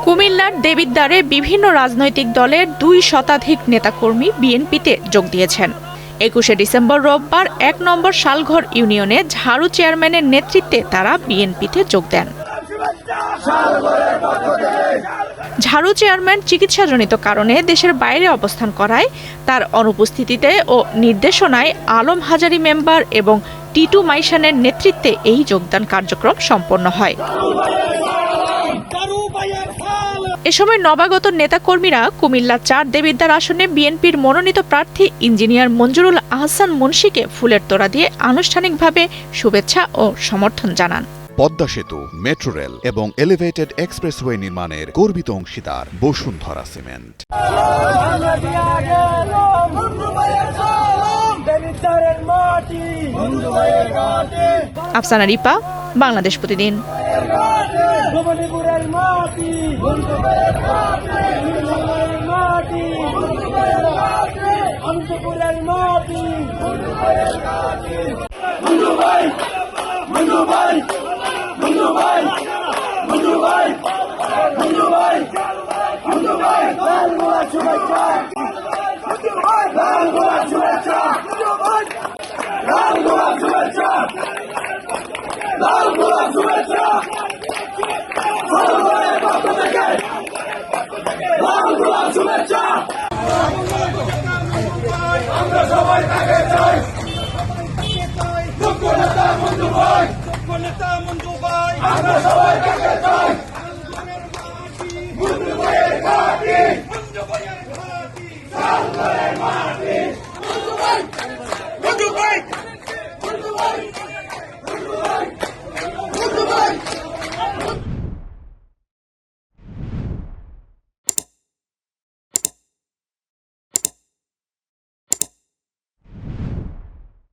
কুমিল্লার দেবিদ্বারে বিভিন্ন রাজনৈতিক দলের 2 শতাধিক নেতাকর্মী বিএনপিতে যোগ দিয়েছেন। 21শে ডিসেম্বর রোববার 1 নম্বর শালঘর ইউনিয়নে ঝাড়ু চেয়ারম্যানের নেতৃত্বে তারা বিএনপিতে যোগ দেন। ঝাড়ু চেয়ারম্যান চিকিৎসাজনিত কারণে দেশের বাইরে অবস্থান করায় তার অনুপস্থিতিতে ও নির্দেশনায় আলম হাজারী মেম্বার এবং টিটু মাইশানের নেতৃত্বে এই যোগদান কার্যক্রম সম্পন্ন হয়। এ সময় নবাগত নেতাকর্মীরা কুমিল্লা 4 দেবিদ্বার আসনে বিএনপির মনোনীত প্রার্থী ইঞ্জিনিয়ার মঞ্জুরুল আহসান মুন্সিকে ফুলের তোড়া দিয়ে আনুষ্ঠানিকভাবে শুভেচ্ছা ও সমর্থন জানান। পদ্মা সেতু, মেট্রো রেল এবং এলিভেটেড এক্সপ্রেসওয়ে নির্মাণের গর্বিত অংশীদার বসুন্ধরা সিমেন্ট। আফসানা রিপা, বাংলাদেশ প্রতিদিন। আমরা সবাই তাকে চাই। আমরা সবাই তাকে চাই। মঞ্জু ভাইয়ের ঘাটি, মঞ্জু ভাইয়ের ঘাটি,